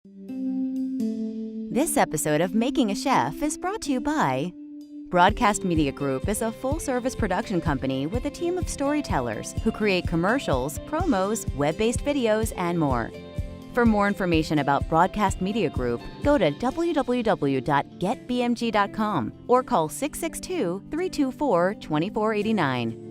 This episode of Making a Chef is brought to you by Broadcast Media Group is a full-service production company with a team of storytellers who create commercials, promos, web-based videos, and more. For more information about Broadcast Media Group, go to www.getbmg.com or call 662-324-2489.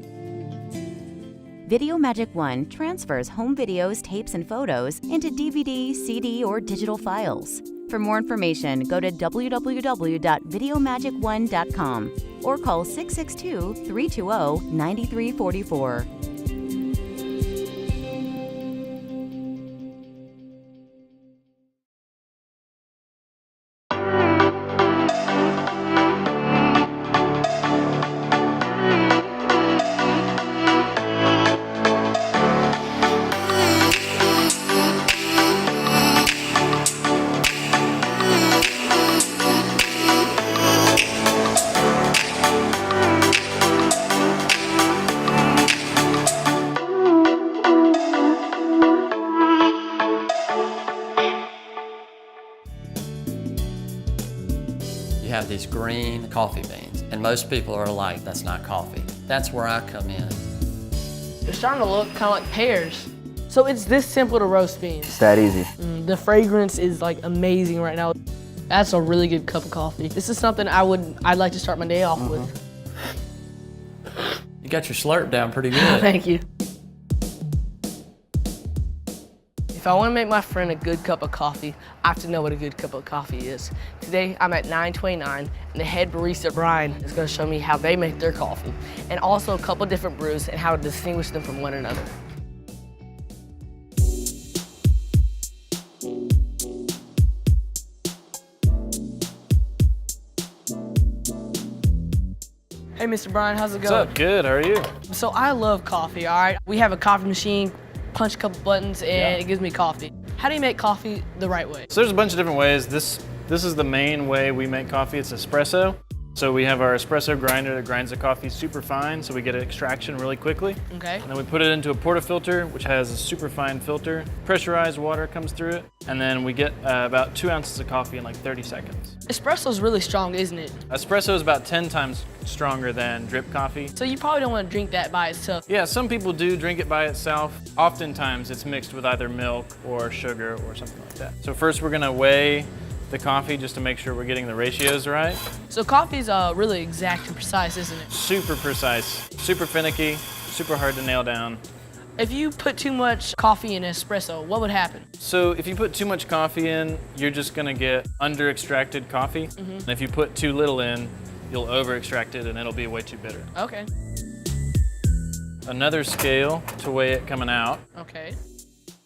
Video Magic 1 transfers home videos, tapes, and photos into DVD, CD, or digital files. For more information, go to www.videomagic1.com or call 662-320-9344. You have these green coffee beans, and most people are like, that's not coffee. That's where I come in. They're starting to look kind of like pears. So it's this simple to roast beans. It's that easy. The fragrance is like amazing right now. That's a really good cup of coffee. This is something I'd like to start my day off with. You got your slurp down pretty good. Thank you. If I want to make my friend a good cup of coffee, I have to know what a good cup of coffee is. Today, I'm at 929, and the head barista, Brian, is going to show me how they make their coffee, and also a couple different brews and how to distinguish them from one another. Hey, Mr. Brian, how's it going? What's up? Good, how are you? So I love coffee, all right? We have a coffee machine, punch a couple buttons, and it gives me coffee. How do you make coffee the right way? So there's a bunch of different ways. This is the main way we make coffee. It's espresso. So we have our espresso grinder that grinds the coffee super fine, so we get extraction really quickly. Okay. And then we put it into a portafilter, which has a super fine filter. Pressurized water comes through it, and then we get about 2 ounces of coffee in like 30 seconds. Espresso's really strong, isn't it? Espresso is about 10 times stronger than drip coffee. So you probably don't want to drink that by itself. Yeah, some people do drink it by itself. Oftentimes it's mixed with either milk or sugar or something like that. So first we're gonna weigh the coffee just to make sure we're getting the ratios right. So coffee's really exact and precise, isn't it? Super precise, super finicky, super hard to nail down. If you put too much coffee in espresso, what would happen? So if you put too much coffee in, you're just gonna get under-extracted coffee. And if you put too little in, you'll over-extract it and it'll be way too bitter. Okay. Another scale to weigh it coming out. Okay.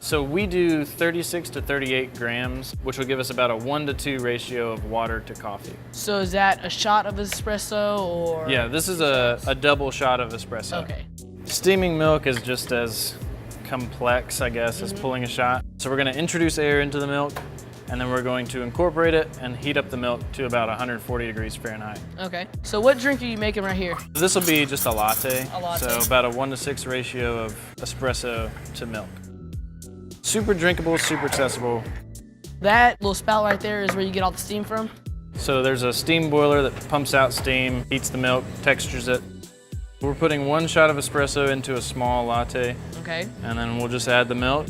So we do 36 to 38 grams, which will give us about a 1-to-2 ratio of water to coffee. So is that a shot of espresso or? Yeah, this is a double shot of espresso. Okay. Steaming milk is just as complex, I guess, as pulling a shot. So we're gonna introduce air into the milk, and then we're going to incorporate it and heat up the milk to about 140 degrees Fahrenheit. Okay. So what drink are you making right here? This will be just a latte. A latte. So about a 1-to-6 ratio of espresso to milk. Super drinkable, super accessible. That little spout right there is where you get all the steam from? So there's a steam boiler that pumps out steam, heats the milk, textures it. We're putting 1 shot of espresso into a small latte. Okay. And then we'll just add the milk.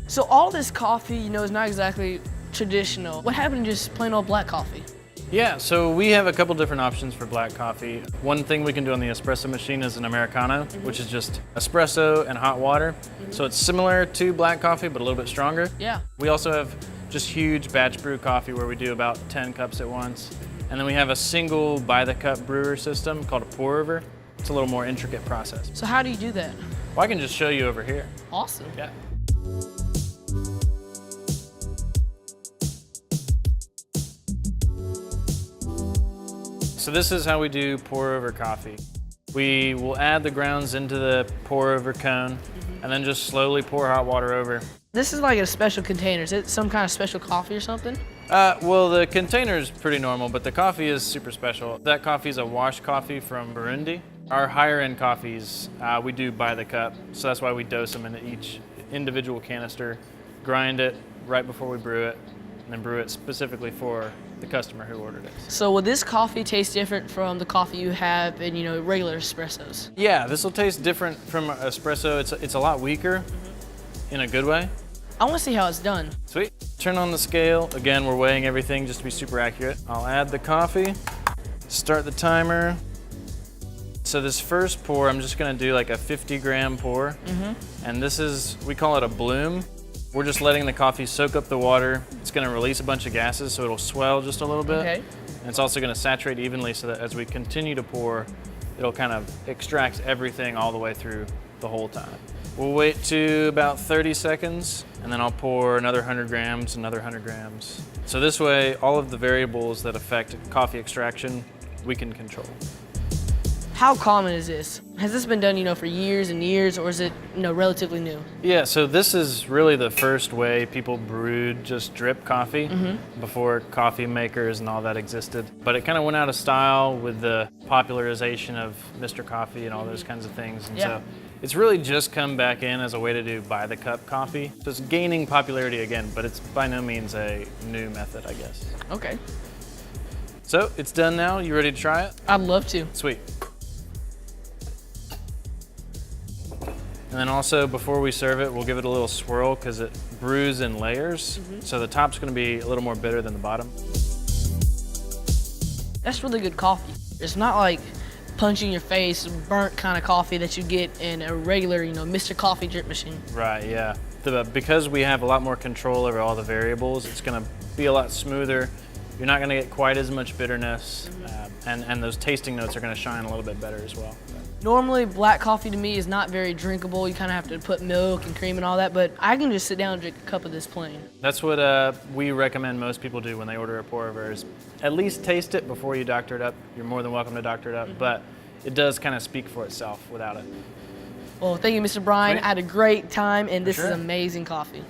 So all this coffee, you know, is not exactly traditional. What happened to just plain old black coffee? Yeah, so we have a couple different options for black coffee. One thing we can do on the espresso machine is an Americano, which is just espresso and hot water. So it's similar to black coffee, but a little bit stronger. Yeah. We also have just huge batch brew coffee where we do about 10 cups at once. And then we have a single by the cup brewer system called a pour over. It's a little more intricate process. So how do you do that? Well, I can just show you over here. Awesome. Yeah. So this is how we do pour over coffee. We will add the grounds into the pour over cone and then just slowly pour hot water over. This is like a special container. Is it some kind of special coffee or something? Well, the container is pretty normal, but the coffee is super special. That coffee is a wash coffee from Burundi. Our higher end coffees, we do by the cup, so that's why we dose them into each individual canister, grind it right before we brew it, and then brew it specifically for the customer who ordered it. So will this coffee taste different from the coffee you have in, regular espressos? Yeah, this will taste different from espresso. It's a lot weaker in a good way. I want to see how it's done. Sweet. Turn on the scale. Again, we're weighing everything just to be super accurate. I'll add the coffee, start the timer. So this first pour, I'm just gonna do like a 50-gram pour. And this is, we call it a bloom. We're just letting the coffee soak up the water. It's gonna release a bunch of gases, so it'll swell just a little bit. Okay. And it's also gonna saturate evenly so that as we continue to pour, it'll kind of extract everything all the way through the whole time. We'll wait to about 30 seconds, and then I'll pour another 100 grams, another 100 grams. So this way, all of the variables that affect coffee extraction, we can control. How common is this? Has this been done, for years and years, or is it, relatively new? Yeah, so this is really the first way people brewed just drip coffee before coffee makers and all that existed. But it kind of went out of style with the popularization of Mr. Coffee and all those kinds of things. And so it's really just come back in as a way to do by the cup coffee. So it's gaining popularity again, but it's by no means a new method, I guess. Okay. So it's done now. You ready to try it? I'd love to. Sweet. And then also, before we serve it, we'll give it a little swirl because it brews in layers. So the top's gonna be a little more bitter than the bottom. That's really good coffee. It's not like punch in your face, burnt kind of coffee that you get in a regular, Mr. Coffee drip machine. Right, yeah. Because we have a lot more control over all the variables, it's gonna be a lot smoother. You're not gonna get quite as much bitterness, and those tasting notes are gonna shine a little bit better as well. Normally, black coffee to me is not very drinkable. You kind of have to put milk and cream and all that, but I can just sit down and drink a cup of this plain. That's what we recommend most people do when they order a pour over is at least taste it before you doctor it up. You're more than welcome to doctor it up, but it does kind of speak for itself without it. Well, thank you, Mr. Brian. Sweet. I had a great time, and this Sure. is amazing coffee.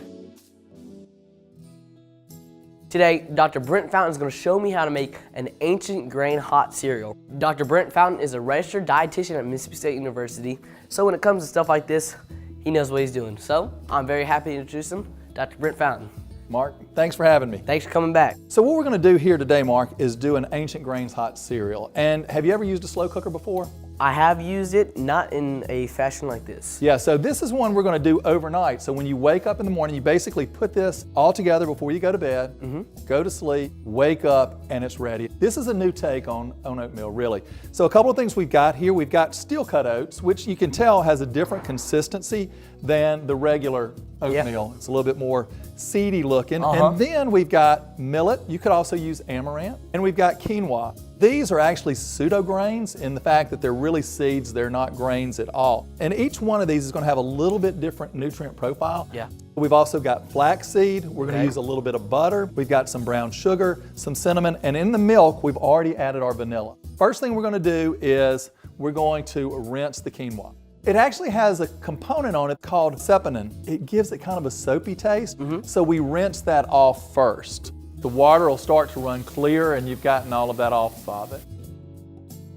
Today, Dr. Brent Fountain is going to show me how to make an ancient grain hot cereal. Dr. Brent Fountain is a registered dietitian at Mississippi State University, so when it comes to stuff like this, he knows what he's doing. So, I'm very happy to introduce him, Dr. Brent Fountain. Mark, thanks for having me. Thanks for coming back. So what we're going to do here today, Mark, is do an ancient grains hot cereal. And have you ever used a slow cooker before? I have used it, not in a fashion like this. Yeah, so this is one we're going to do overnight. So when you wake up in the morning, you basically put this all together before you go to bed, go to sleep, wake up, and it's ready. This is a new take on oatmeal, really. So a couple of things we've got here. We've got steel cut oats, which you can tell has a different consistency than the regular oatmeal. It's a little bit more seedy looking. And then we've got millet. You could also use amaranth. And we've got quinoa. These are actually pseudo grains in the fact that they're really seeds, they're not grains at all. And each one of these is going to have a little bit different nutrient profile. Yeah. We've also got flaxseed. We're going to use a little bit of butter. We've got some brown sugar, some cinnamon, and in the milk, we've already added our vanilla. First thing we're going to do is we're going to rinse the quinoa. It actually has a component on it called saponin. It gives it kind of a soapy taste, so we rinse that off first. The water will start to run clear and you've gotten all of that off of it.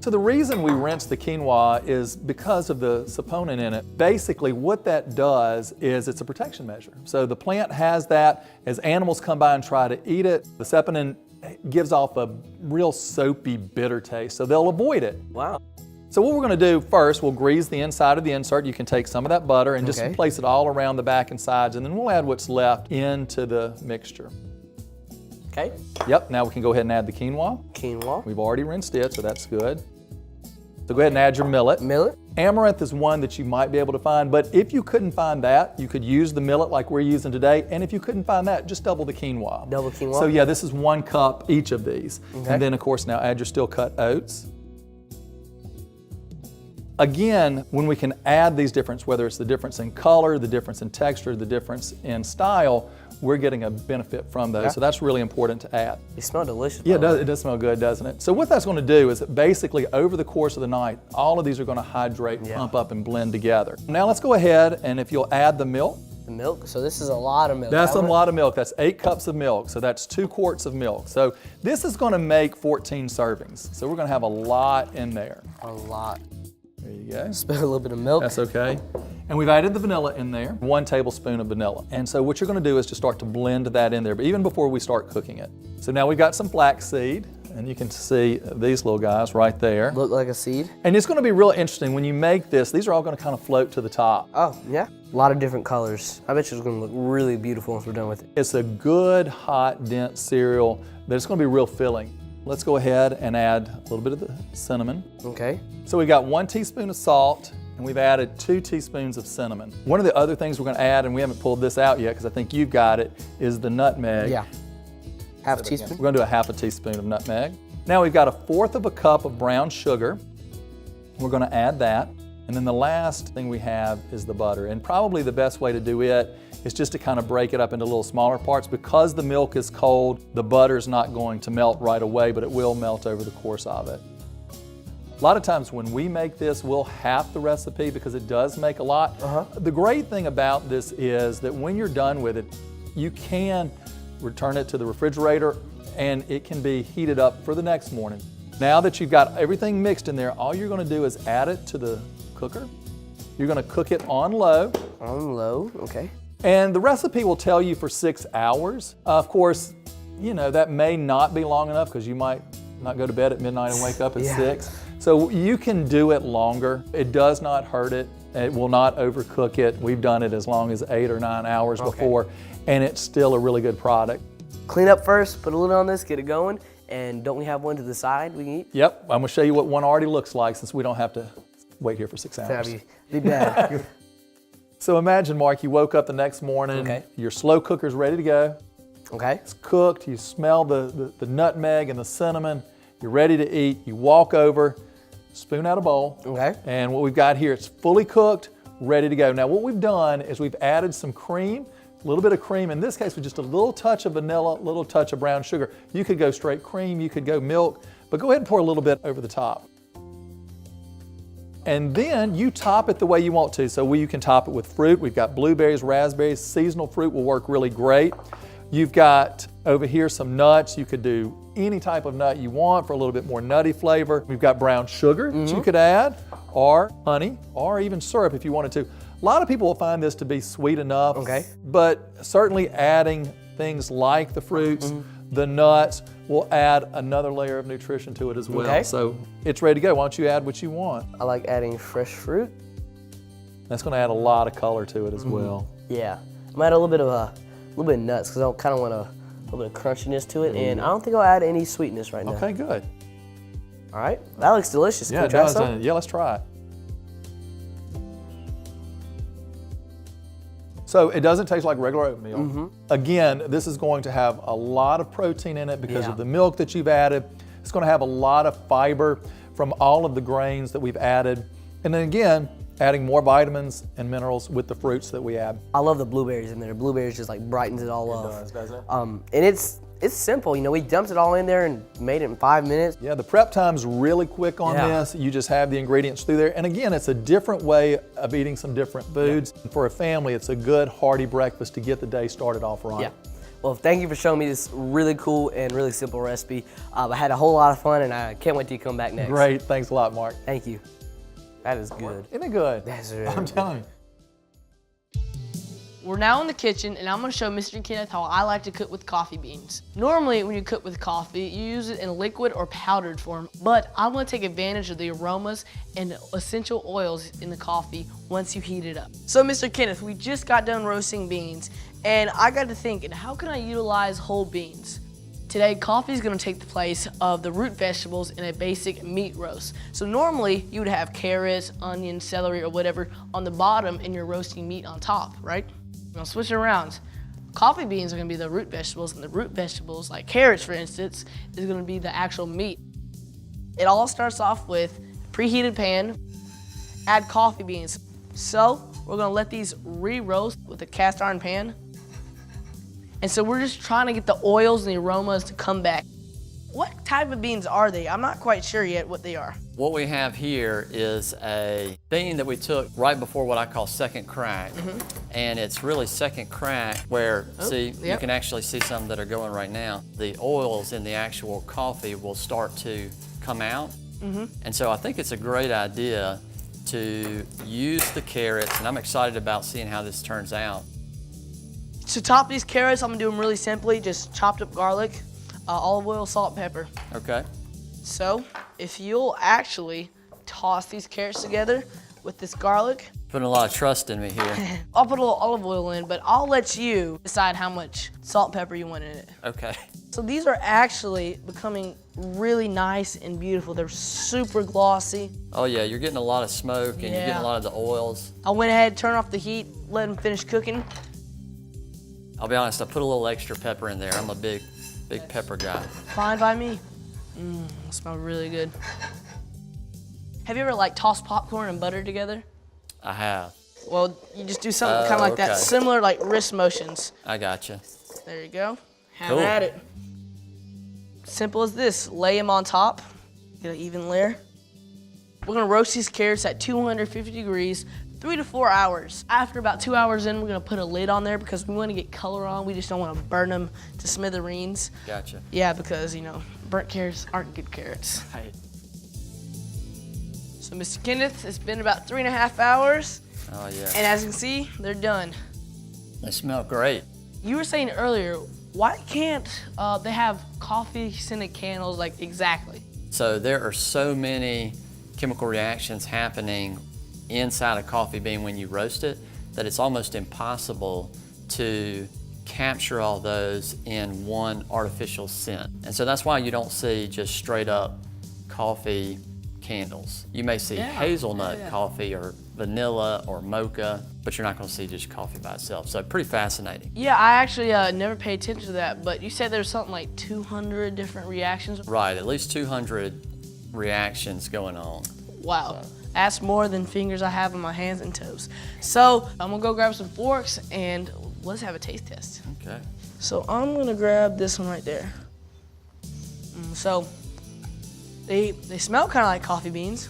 So the reason we rinse the quinoa is because of the saponin in it. Basically what that does is it's a protection measure. So the plant has that. As animals come by and try to eat it, the saponin gives off a real soapy, bitter taste, so they'll avoid it. Wow. So what we're going to do first, we'll grease the inside of the insert. You can take some of that butter and just place it all around the back and sides, and then we'll add what's left into the mixture. Okay. Yep, now we can go ahead and add the quinoa. Quinoa. We've already rinsed it, so that's good. So go ahead and add your millet. Millet. Amaranth is one that you might be able to find, but if you couldn't find that, you could use the millet like we're using today, and if you couldn't find that, just double the quinoa. Double quinoa. So yeah, this is 1 cup each of these. And then of course now add your steel cut oats. Again, when we can add these differences, whether it's the difference in color, the difference in texture, the difference in style, we're getting a benefit from those. So that's really important to add. They smell delicious. Yeah, it does smell good, doesn't it? So what that's going to do is that basically over the course of the night, all of these are going to hydrate, pump up, and blend together. Now let's go ahead and if you'll add the milk. The milk, so this is a lot of milk. That's a lot of milk. That's 8 cups of milk. So that's 2 quarts of milk. So this is going to make 14 servings. So we're going to have a lot in there. A lot. There you go. Spill a little bit of milk. That's okay. And we've added the vanilla in there, 1 tablespoon of vanilla. And so what you're gonna do is just start to blend that in there, but even before we start cooking it. So now we've got some flaxseed, and you can see these little guys right there. Look like a seed. And it's gonna be real interesting when you make this, these are all gonna kind of float to the top. Oh, yeah. A lot of different colors. I bet you it's gonna look really beautiful once we're done with it. It's a good, hot, dense cereal that it's gonna be real filling. Let's go ahead and add a little bit of the cinnamon. Okay. So we got 1 teaspoon of salt, and we've added 2 teaspoons of cinnamon. One of the other things we're gonna add, and we haven't pulled this out yet because I think you've got it, is the nutmeg. Yeah. Half a teaspoon. We're gonna do a half a teaspoon of nutmeg. Now we've got 1/4 of a cup of brown sugar. We're gonna add that. And then the last thing we have is the butter. And probably the best way to do it is just to kind of break it up into little smaller parts. Because the milk is cold, the butter's not going to melt right away, but it will melt over the course of it. A lot of times when we make this, we'll half the recipe because it does make a lot. The great thing about this is that when you're done with it, you can return it to the refrigerator and it can be heated up for the next morning. Now that you've got everything mixed in there, all you're gonna do is add it to the cooker. You're gonna cook it on low. On low, okay. And the recipe will tell you for 6 hours. Of course, you know, that may not be long enough because you might not go to bed at midnight and wake up at 6. So you can do it longer. It does not hurt it. It will not overcook it. We've done it as long as 8 or 9 hours before, and it's still a really good product. Clean up first, put a lid on this, get it going, and don't we have one to the side we can eat? Yep, I'm gonna show you what one already looks like since we don't have to wait here for 6 hours. That'd be bad. So imagine, Mark, you woke up the next morning, your slow cooker's ready to go. Okay. It's cooked, you smell the nutmeg and the cinnamon, you're ready to eat, you walk over, spoon out a bowl. Okay. And what we've got here, it's fully cooked, ready to go. Now what we've done is we've added some cream, a little bit of cream, in this case with just a little touch of vanilla, a little touch of brown sugar. You could go straight cream, you could go milk, but go ahead and pour a little bit over the top. And then you top it the way you want to. So you can top it with fruit. We've got blueberries, raspberries, seasonal fruit will work really great. You've got over here some nuts. You could do any type of nut you want for a little bit more nutty flavor. We've got brown sugar that you could add, or honey, or even syrup if you wanted to. A lot of people will find this to be sweet enough, but certainly adding things like the fruits, the nuts, will add another layer of nutrition to it as well. So it's ready to go. Why don't you add what you want? I like adding fresh fruit. That's gonna add a lot of color to it as well. Yeah, I'm gonna add a little bit of nuts because I kind of want a little bit of crunchiness to it, and I don't think I'll add any sweetness right now. Okay, good. All right, that looks delicious. Yeah, Can we try some? yeah, let's try it. So it doesn't taste like regular oatmeal. Again, this is going to have a lot of protein in it because of the milk that you've added. It's going to have a lot of fiber from all of the grains that we've added. And then again, adding more vitamins and minerals with the fruits that we add. I love the blueberries in there. Blueberries just like brightens it all up. It does, doesn't it? And it's simple. You know, we dumped it all in there and made it in 5 minutes. Yeah, the prep time's really quick on this. You just have the ingredients through there. And again, it's a different way of eating some different foods. For a family, it's a good, hearty breakfast to get the day started off right. Yeah. Well, thank you for showing me this really cool and really simple recipe. I had a whole lot of fun, and I can't wait till you come back next. Great. Thanks a lot, Mark. Thank you. That is good. Isn't it good? That's really I'm telling you. We're now in the kitchen, and I'm gonna show Mr. Kenneth how I like to cook with coffee beans. Normally, when you cook with coffee, you use it in liquid or powdered form, but I'm gonna take advantage of the aromas and essential oils in the coffee once you heat it up. So, Mr. Kenneth, we just got done roasting beans, and I got to thinking, how can I utilize whole beans? Today, coffee is gonna take the place of the root vegetables in a basic meat roast. So normally, you would have carrots, onions, celery, or whatever on the bottom and you're roasting meat on top, right? We're gonna switch it around. Coffee beans are gonna be the root vegetables, and the root vegetables, like carrots for instance, is gonna be the actual meat. It all starts off with a preheated pan, add coffee beans. So we're gonna let these re-roast with a cast iron pan. And so we're just trying to get the oils and the aromas to come back. What type of beans are they? I'm not quite sure yet what they are. What we have here is a bean that we took right before what I call second crack. And it's really second crack where, you can actually see some that are going right now. The oils in the actual coffee will start to come out. And so I think it's a great idea to use the carrots, and I'm excited about seeing how this turns out. To top these carrots, I'm gonna do them really simply, just chopped up garlic, olive oil, salt, pepper. Okay. So, if you'll actually toss these carrots together with this garlic. Putting a lot of trust in me here. I'll put a little olive oil in, but I'll let you decide how much salt and pepper you want in it. Okay. So these are actually becoming really nice and beautiful. They're super glossy. Oh yeah, you're getting a lot of smoke and you're getting Yeah. a lot of the oils. I went ahead, turned off the heat, let them finish cooking. I'll be honest, I put a little extra pepper in there. I'm a big pepper guy. Fine by me. They smell really good. Have you ever like tossed popcorn and butter together? I have. Well, you just do something kind of like that, okay. similar like wrist motions. I gotcha. There you go. Have Cool. at it. Simple as this. Lay them on top. Get an even layer. We're gonna roast these carrots at 250 degrees, 3 to 4 hours. After about 2 hours in, we're gonna put a lid on there because we wanna get color on. We just don't wanna burn them to smithereens. Gotcha. Yeah, because, you know, burnt carrots aren't good carrots. Right. So, Mr. Kenneth, it's been about 3.5 hours. Oh yeah. And as you can see, they're done. They smell great. You were saying earlier, why can't they have coffee scented candles like exactly? So there are so many chemical reactions happening inside a coffee bean when you roast it that it's almost impossible to capture all those in one artificial scent. And so that's why you don't see just straight up coffee candles. You may see hazelnut coffee or vanilla or mocha, but you're not going to see just coffee by itself. So pretty fascinating. Yeah, I actually never paid attention to that, but you said there's something like 200 different reactions. Right, at least 200 reactions going on. Wow, that's more than fingers I have on my hands and toes. So I'm gonna go grab some forks and let's have a taste test. Okay. So I'm gonna grab this one right there. So they smell kind of like coffee beans.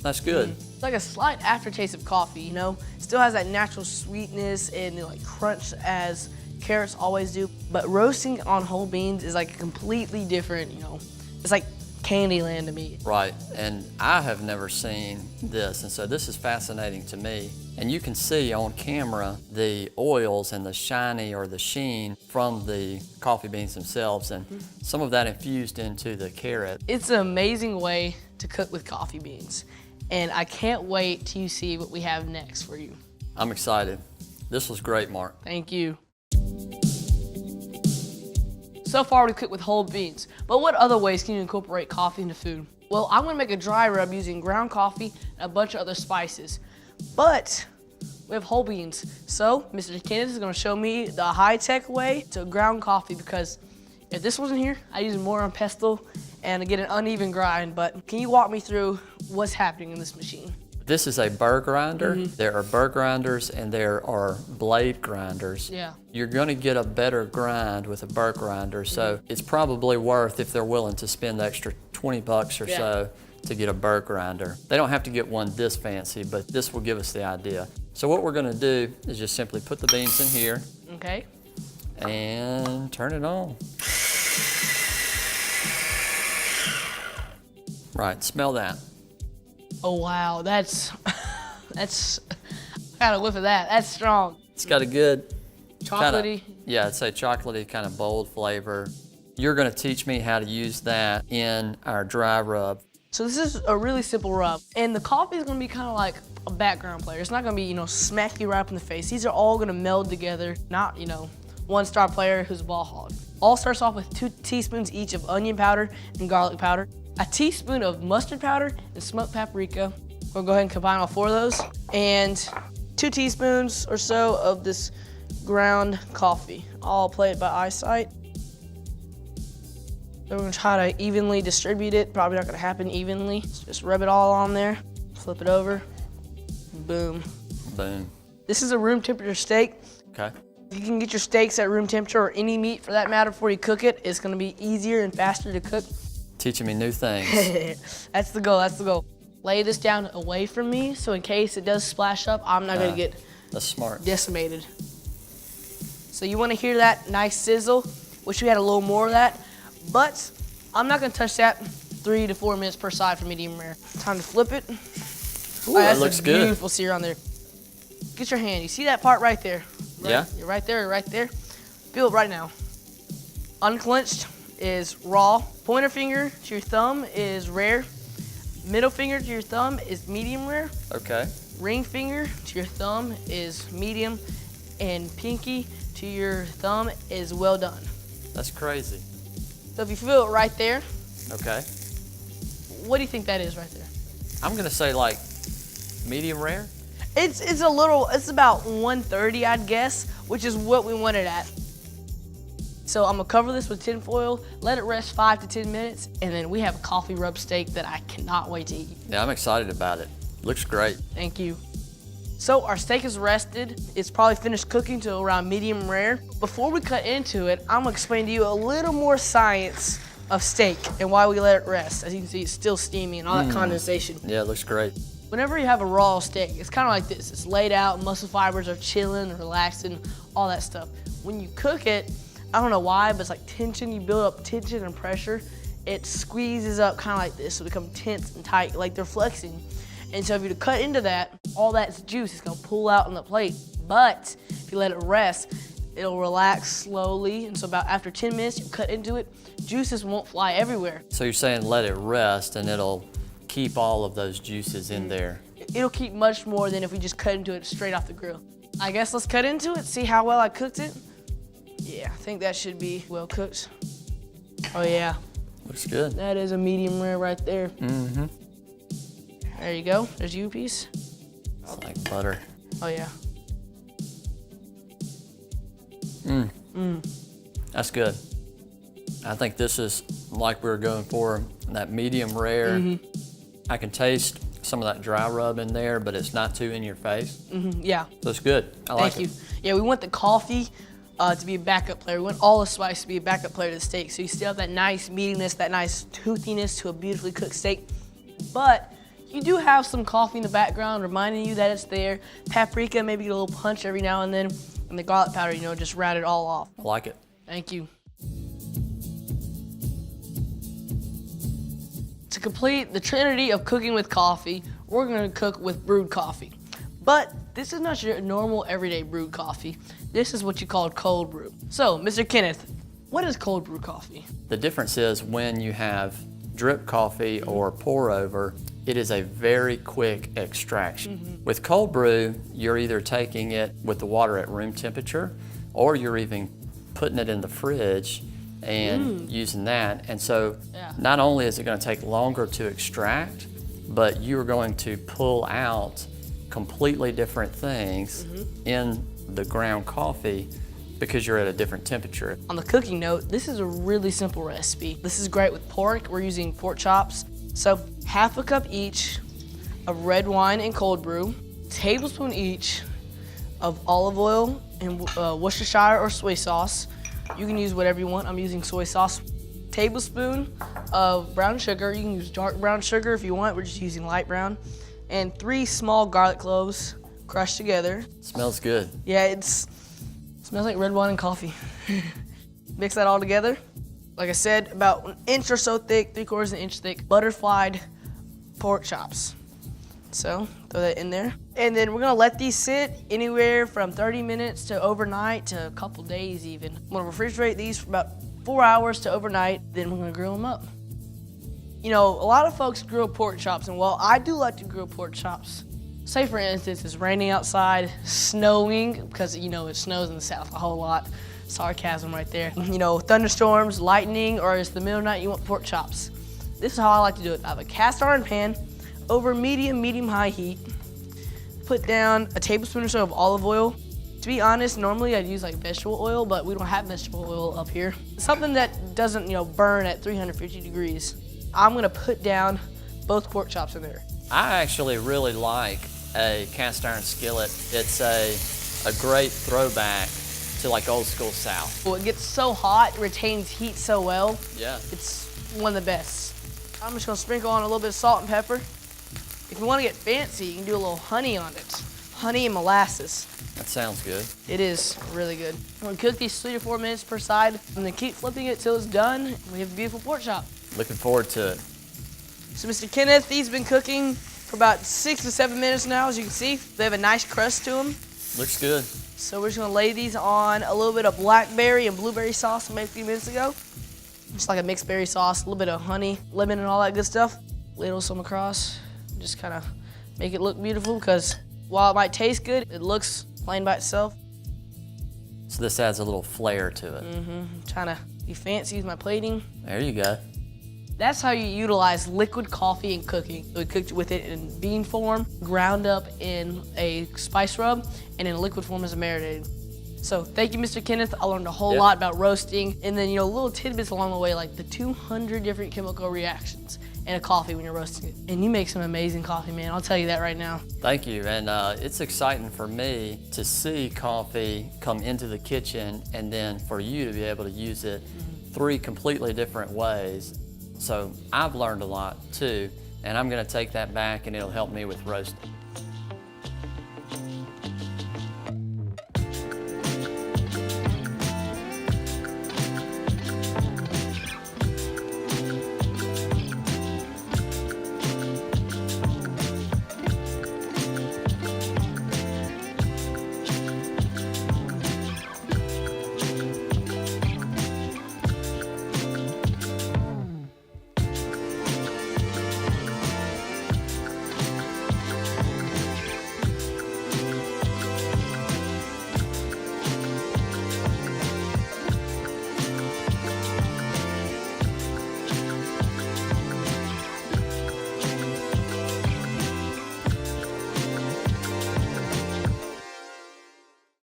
That's good. It's like a slight aftertaste of coffee, you know? Still has that natural sweetness and like crunch as carrots always do. But roasting on whole beans is like a completely different, you know, it's like Candyland to me. Right, and I have never seen this, and so this is fascinating to me. And you can see on camera the oils and the shiny or the sheen from the coffee beans themselves, and some of that infused into the carrot. It's an amazing way to cook with coffee beans. And I can't wait till you see what we have next for you. I'm excited. This was great, Mark. Thank you. So far we cooked with whole beans, but what other ways can you incorporate coffee into food? Well, I'm gonna make a dry rub using ground coffee and a bunch of other spices, but we have whole beans. So Mr. Kenneth is gonna show me the high-tech way to ground coffee, because if this wasn't here, I'd use more on pestle and get an uneven grind, but can you walk me through what's happening in this machine? This is a burr grinder. There are burr grinders and there are blade grinders. Yeah. You're gonna get a better grind with a burr grinder, so it's probably worth, if they're willing to spend the extra 20 bucks or so to get a burr grinder. They don't have to get one this fancy, but this will give us the idea. So what we're gonna do is just simply put the beans in here Okay. and turn it on. Right, smell that. Oh wow, that's I got a whiff of that. That's strong. It's got a good Chocolatey. Yeah, it's a chocolatey kind of bold flavor. You're gonna teach me how to use that in our dry rub. So this is a really simple rub, and the coffee is gonna be kind of like a background player. It's not gonna be, you know, smack you right up in the face. These are all gonna meld together, not, you know, one-star player who's a ball hog. All starts off with 2 teaspoons each of onion powder and garlic powder, a teaspoon of mustard powder and smoked paprika. We'll go ahead and combine all 4 of those, and 2 teaspoons or so of this ground coffee. I'll play it by eyesight. Then we're gonna try to evenly distribute it. Probably not gonna happen evenly. So just rub it all on there, flip it over, boom. Boom. This is a room temperature steak. Okay. If you can get your steaks at room temperature, or any meat for that matter, before you cook it, it's gonna be easier and faster to cook. Teaching me new things. That's the goal, that's the goal. Lay this down away from me, so in case it does splash up, I'm not gonna get That's smart. decimated. So you wanna hear that nice sizzle. Wish we had a little more of that, but I'm not gonna touch that. 3 to 4 minutes per side for medium rare. Time to flip it. Ooh, that looks a good. Beautiful sear on there. Get your hand. You see that part right there? Right, Yeah. You're right there, right there. Feel it right now. Unclenched is raw. Pointer finger to your thumb is rare. Middle finger to your thumb is medium rare. Okay. Ring finger to your thumb is medium. And pinky to your thumb is well done. That's crazy. So if you feel it right there, Okay. what do you think that is right there? I'm gonna say like medium rare. It's a little, it's about 130, I'd guess, which is what we want it at. So I'm gonna cover this with tin foil, let it rest 5 to 10 minutes, and then we have a coffee rub steak that I cannot wait to eat. Yeah, I'm excited about it. Looks great. Thank you. So our steak is rested. It's probably finished cooking to around medium rare. Before we cut into it, I'm gonna explain to you a little more science of steak and why we let it rest. As you can see, it's still steamy and all that condensation. Yeah, it looks great. Whenever you have a raw steak, it's kind of like this. It's laid out, muscle fibers are chilling, relaxing, all that stuff. When you cook it, I don't know why, but it's like tension. You build up tension and pressure. It squeezes up kind of like this, so it becomes tense and tight, like they're flexing. And so if you cut into that, all that juice is gonna pull out on the plate. But if you let it rest, it'll relax slowly. And so about after 10 minutes, you cut into it, juices won't fly everywhere. So you're saying let it rest and it'll keep all of those juices in there. It'll keep much more than if we just cut into it straight off the grill. I guess let's cut into it, see how well I cooked it. Yeah, I think that should be well cooked. Oh yeah, Looks good. that is a medium rare right there. Mm-hmm. There you go, there's you a piece. It's like butter. Oh yeah. That's good. I think this is like we were going for, that medium rare. I can taste some of that dry rub in there, but it's not too in your face. Yeah, So it's good. I like thank it. you. Yeah, we want the coffee to be a backup player. We want all the spice to be a backup player to the steak. So you still have that nice meatiness, that nice toothiness to a beautifully cooked steak. But you do have some coffee in the background reminding you that it's there. Paprika, maybe get a little punch every now and then. And the garlic powder, you know, just round it all off. I like it. Thank you. To complete the trinity of cooking with coffee, we're gonna cook with brewed coffee. But this is not your normal everyday brewed coffee. This is what you call cold brew. So, Mr. Kenneth, what is cold brew coffee? The difference is when you have drip coffee or pour over, it is a very quick extraction. With cold brew, you're either taking it with the water at room temperature, or you're even putting it in the fridge and using that. And so not only is it going to take longer to extract, but you're going to pull out completely different things in the ground coffee because you're at a different temperature. On the cooking note, this is a really simple recipe. This is great with pork. We're using pork chops. So half a cup each of red wine and cold brew, tablespoon each of olive oil and Worcestershire or soy sauce. You can use whatever you want. I'm using soy sauce. Tablespoon of brown sugar. You can use dark brown sugar if you want. We're just using light brown. And 3 small garlic cloves crushed together. Smells good. Yeah, it smells like red wine and coffee. Mix that all together. Like I said, about 1 inch or so thick, 3/4 inch thick, butterflied pork chops. So throw that in there. And then we're gonna let these sit anywhere from 30 minutes to overnight to a couple days even. I'm gonna refrigerate these for about 4 hours to overnight, then we're gonna grill them up. You know, a lot of folks grill pork chops, and while I do like to grill pork chops, say for instance, it's raining outside, snowing, because you know it snows in the South a whole lot. Sarcasm right there. You know, thunderstorms, lightning, or it's the middle of the night, you want pork chops. This is how I like to do it. I have a cast iron pan over medium-high heat. Put down a tablespoon or so of olive oil. To be honest, normally I'd use like vegetable oil, but we don't have vegetable oil up here. Something that doesn't, you know, burn at 350 degrees. I'm gonna put down both pork chops in there. I actually really like a cast iron skillet. It's a great throwback to like old school South. Well, it gets so hot, it retains heat so well. Yeah. It's one of the best. I'm just gonna sprinkle on a little bit of salt and pepper. If you wanna get fancy, you can do a little honey on it. Honey and molasses. That sounds good. It is really good. We're gonna cook these 3 to 4 minutes per side, and then keep flipping it till it's done. We have a beautiful pork chop. Looking forward to it. So Mr. Kenneth, he's been cooking for about 6 to 7 minutes now, as you can see. They have a nice crust to them. Looks good. So we're just gonna lay these on a little bit of blackberry and blueberry sauce I made a few minutes ago. Just like a mixed berry sauce, a little bit of honey, lemon, and all that good stuff. Ladle some across, just kind of make it look beautiful, because while it might taste good, it looks plain by itself. So this adds a little flair to it. Trying to be fancy with my plating. There you go. That's how you utilize liquid coffee in cooking. We cooked with it in bean form, ground up in a spice rub, and in liquid form as a marinated. So thank you, Mr. Kenneth. I learned a whole lot about roasting, and then little tidbits along the way, like the 200 different chemical reactions in a coffee when you're roasting it. And you make some amazing coffee, man. I'll tell you that right now. Thank you, and it's exciting for me to see coffee come into the kitchen, and then for you to be able to use it 3 completely different ways. So I've learned a lot too, and I'm gonna take that back and it'll help me with roasting.